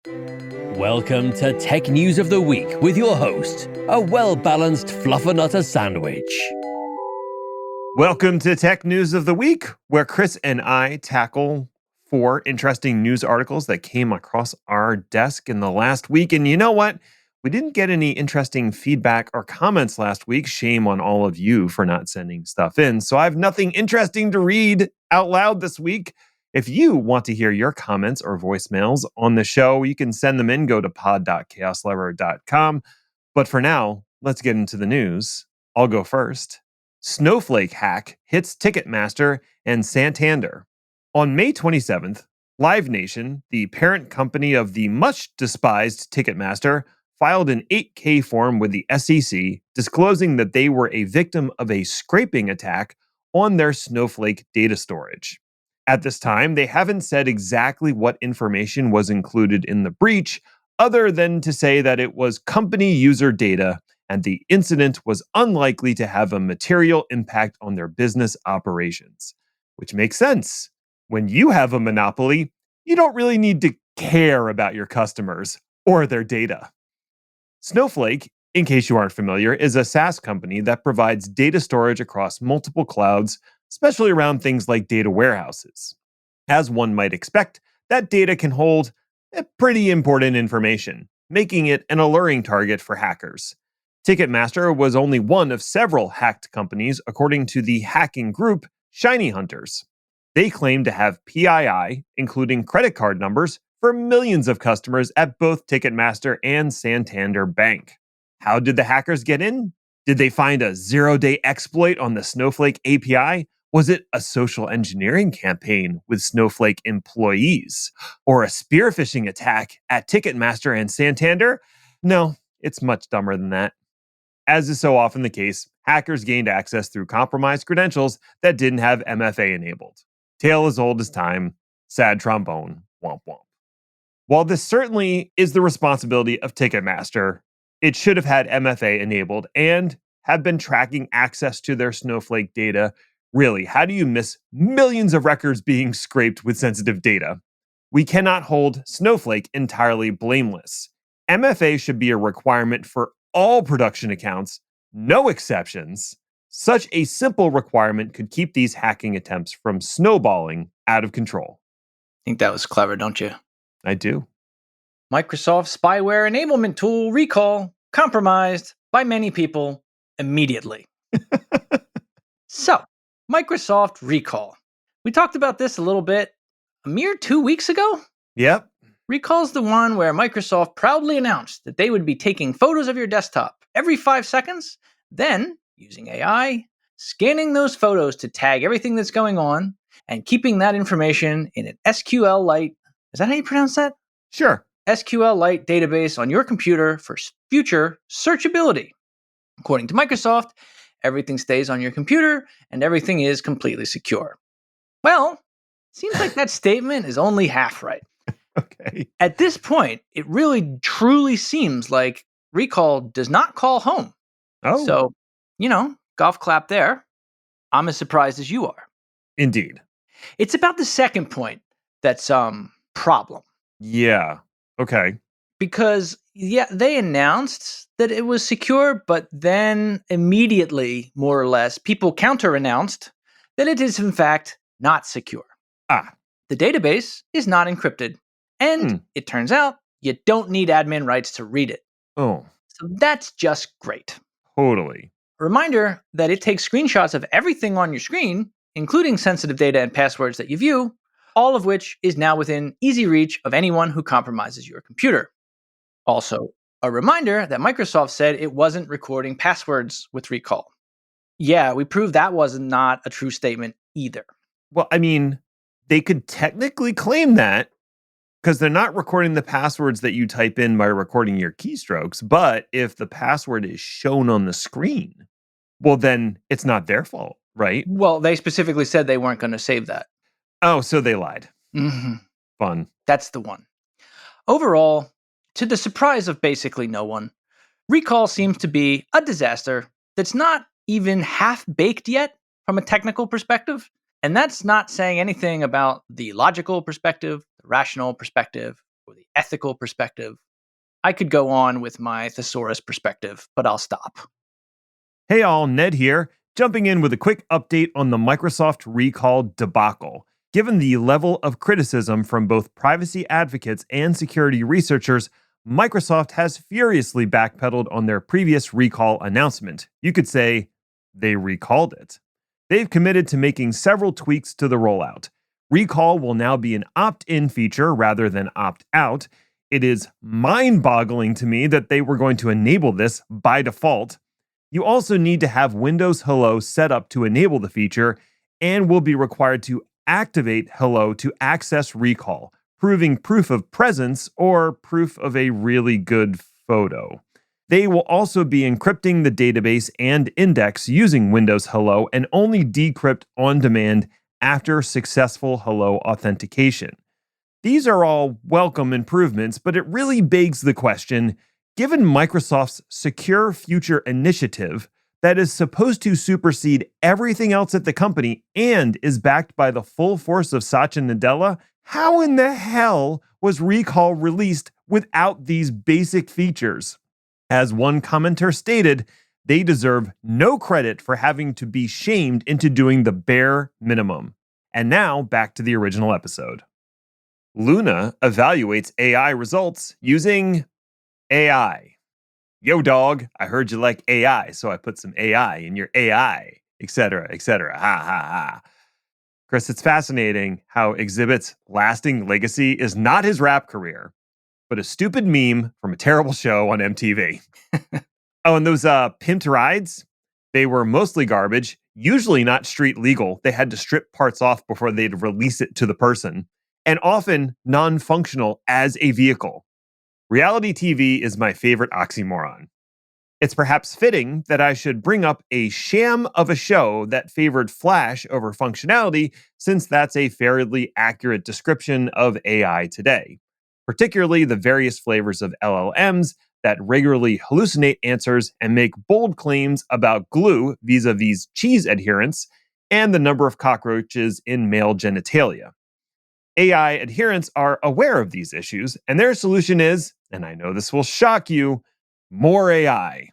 Welcome to Tech News of the Week with your host, a well-balanced fluffernutter sandwich. Welcome to Tech News of the Week, where Chris and I tackle 4 interesting news articles that came across our desk in the last week. And you know what? We didn't get any interesting feedback or comments last week. Shame on all of you for not sending stuff in. So I have nothing interesting to read out loud this week. If you want to hear your comments or voicemails on the show, you can send them in. Go to pod.chaoslever.com. But for now, let's get into the news. I'll go first. Snowflake Hack hits Ticketmaster and Santander. On May 27th, Live Nation, the parent company of the much-despised Ticketmaster, filed an 8K form with the SEC disclosing that they were a victim of a scraping attack on their Snowflake data storage. At this time, they haven't said exactly what information was included in the breach, other than to say that it was company user data and the incident was unlikely to have a material impact on their business operations. Which makes sense. When you have a monopoly, you don't really need to care about your customers or their data. Snowflake, in case you aren't familiar, is a SaaS company that provides data storage across multiple clouds, especially around things like data warehouses. As one might expect, that data can hold pretty important information, making it an alluring target for hackers. Ticketmaster was only one of several hacked companies, according to the hacking group Shiny Hunters. They claim to have PII, including credit card numbers, for millions of customers at both Ticketmaster and Santander Bank. How did the hackers get in? Did they find a zero-day exploit on the Snowflake API? Was it a social engineering campaign with Snowflake employees? Or a spear phishing attack at Ticketmaster and Santander? No, it's much dumber than that. As is so often the case, hackers gained access through compromised credentials that didn't have MFA enabled. Tale as old as time, sad trombone, womp womp. While this certainly is the responsibility of Ticketmaster, it should have had MFA enabled and have been tracking access to their Snowflake data. Really, how do you miss millions of records being scraped with sensitive data? We cannot hold Snowflake entirely blameless. MFA should be a requirement for all production accounts, no exceptions. Such a simple requirement could keep these hacking attempts from snowballing out of control. Think that was clever, don't you? I do. Microsoft Spyware Enablement Tool recall compromised by many people immediately. So, Microsoft recall. We talked about this a little bit a mere 2 weeks ago. Yep. Recall's the one where Microsoft proudly announced that they would be taking photos of your desktop every 5 seconds, then, using AI, scanning those photos to tag everything that's going on, and keeping that information in an SQLite, is that how you pronounce that? Sure. SQLite database on your computer for future searchability. According to Microsoft, everything stays on your computer and everything is completely secure. Well, seems like that statement is only half right. Okay. At this point, it really truly seems like recall does not call home. Oh. So, golf clap there. I'm as surprised as you are. Indeed. It's about the second point that's problem. Yeah. Okay. Because, they announced that it was secure, but then immediately, more or less, people counter-announced that it is, in fact, not secure. The database is not encrypted. And it turns out you don't need admin rights to read it. Oh. So that's just great. Totally. A reminder that it takes screenshots of everything on your screen, including sensitive data and passwords that you view, all of which is now within easy reach of anyone who compromises your computer. Also, a reminder that Microsoft said it wasn't recording passwords with recall. Yeah, we proved that was not a true statement either. Well, I mean, they could technically claim that because they're not recording the passwords that you type in by recording your keystrokes. But if the password is shown on the screen, well, then it's not their fault, right? Well, they specifically said they weren't going to save that. Oh, so they lied. Mm-hmm. Fun. That's the one. Overall, to the surprise of basically no one, recall seems to be a disaster that's not even half-baked yet from a technical perspective. And that's not saying anything about the logical perspective, the rational perspective, or the ethical perspective. I could go on with my thesaurus perspective, but I'll stop. Hey all, Ned here, jumping in with a quick update on the Microsoft recall debacle. Given the level of criticism from both privacy advocates and security researchers, Microsoft has furiously backpedaled on their previous recall announcement. You could say they recalled it. They've committed to making several tweaks to the rollout. Recall will now be an opt-in feature rather than opt-out. It is mind-boggling to me that they were going to enable this by default. You also need to have Windows Hello set up to enable the feature and will be required to activate Hello to access recall, proving proof of presence or proof of a really good photo. They will also be encrypting the database and index using Windows Hello and only decrypt on demand after successful Hello authentication. These are all welcome improvements, but it really begs the question, given Microsoft's Secure Future initiative that is supposed to supersede everything else at the company and is backed by the full force of Satya Nadella, how in the hell was Recall released without these basic features? As one commenter stated, they deserve no credit for having to be shamed into doing the bare minimum. And now, back to the original episode. Lunar evaluates AI results using AI. Yo, dog, I heard you like AI, so I put some AI in your AI, etc., etc. Ha, ha, ha. Chris, it's fascinating how Exhibit's lasting legacy is not his rap career, but a stupid meme from a terrible show on MTV. Oh, and those pimped rides, they were mostly garbage, usually not street legal. They had to strip parts off before they'd release it to the person, and often non-functional as a vehicle. Reality TV is my favorite oxymoron. It's perhaps fitting that I should bring up a sham of a show that favored Flash over functionality, since that's a fairly accurate description of AI today, particularly the various flavors of LLMs that regularly hallucinate answers and make bold claims about glue vis-a-vis cheese adherence and the number of cockroaches in male genitalia. AI adherents are aware of these issues, and their solution is, and I know this will shock you, more AI.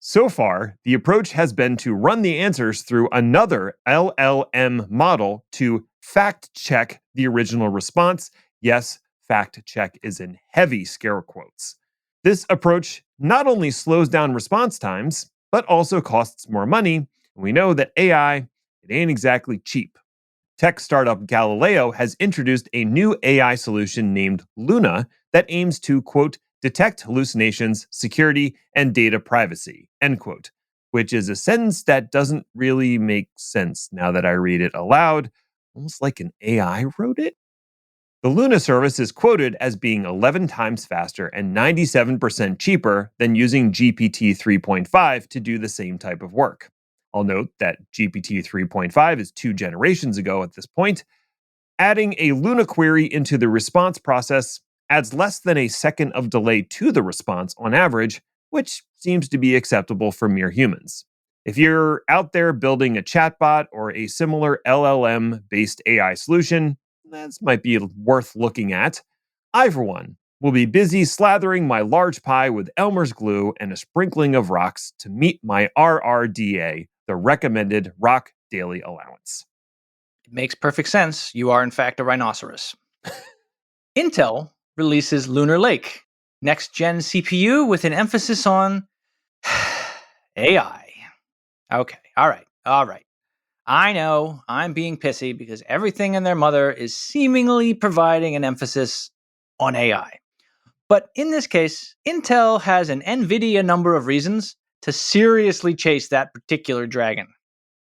So far, the approach has been to run the answers through another LLM model to fact-check the original response. Yes, fact-check is in heavy scare quotes. This approach not only slows down response times, but also costs more money. We know that AI, it ain't exactly cheap. Tech startup Galileo has introduced a new AI solution named Lunar that aims to, quote, detect hallucinations, security, and data privacy, end quote, which is a sentence that doesn't really make sense now that I read it aloud, almost like an AI wrote it. The Lunar service is quoted as being 11 times faster and 97% cheaper than using GPT 3.5 to do the same type of work. I'll note that GPT 3.5 is 2 generations ago at this point. Adding a Lunar query into the response process adds less than a second of delay to the response on average, which seems to be acceptable for mere humans. If you're out there building a chatbot or a similar LLM-based AI solution, this might be worth looking at. I, for one, will be busy slathering my large pie with Elmer's glue and a sprinkling of rocks to meet my RRDA, the recommended rock daily allowance. It makes perfect sense. You are, in fact, a rhinoceros. Intel releases Lunar Lake, next-gen CPU with an emphasis on AI. Okay, all right. I know I'm being pissy because everything and their mother is seemingly providing an emphasis on AI. But in this case, Intel has an NVIDIA number of reasons to seriously chase that particular dragon.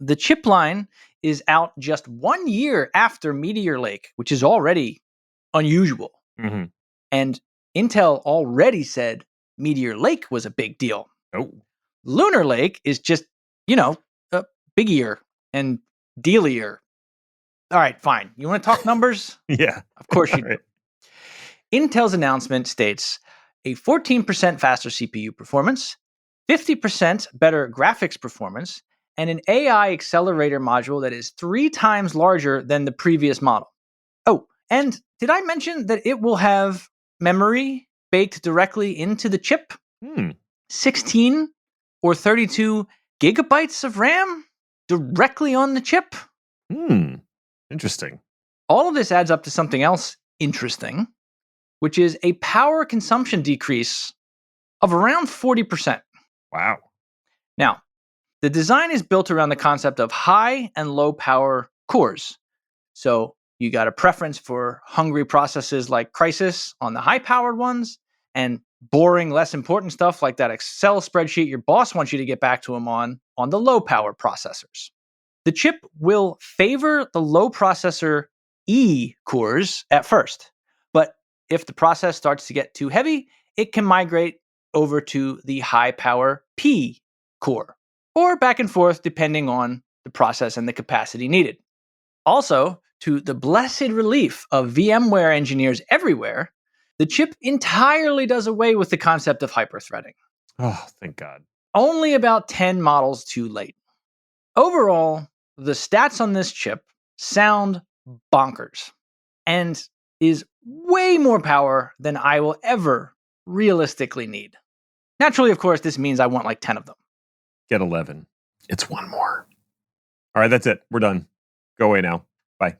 The chip line is out just 1 year after Meteor Lake, which is already unusual. Mm-hmm. And Intel already said Meteor Lake was a big deal. Oh. Lunar Lake is just, biggier and dealier. All right, fine. You want to talk numbers? Yeah. Of course you do. Right. Intel's announcement states a 14% faster CPU performance, 50% better graphics performance, and an AI accelerator module that is 3 times larger than the previous model. Oh, And did I mention that it will have memory baked directly into the chip? 16 or 32 gigabytes of RAM directly on the chip? Interesting. All of this adds up to something else interesting, which is a power consumption decrease of around 40%. Wow. Now, the design is built around the concept of high and low power cores. So you got a preference for hungry processes like Crisis on the high powered ones, and boring, less important stuff like that Excel spreadsheet your boss wants you to get back to him on the low power processors. The chip will favor the low processor E cores at first, but if the process starts to get too heavy, it can migrate over to the high power P core, or back and forth depending on the process and the capacity needed. Also, to the blessed relief of VMware engineers everywhere, the chip entirely does away with the concept of hyperthreading. Oh, thank God. Only about 10 models too late. Overall, the stats on this chip sound bonkers and is way more power than I will ever realistically need. Naturally, of course, this means I want like 10 of them. Get 11. It's one more. All right, that's it. We're done. Go away now. Bye.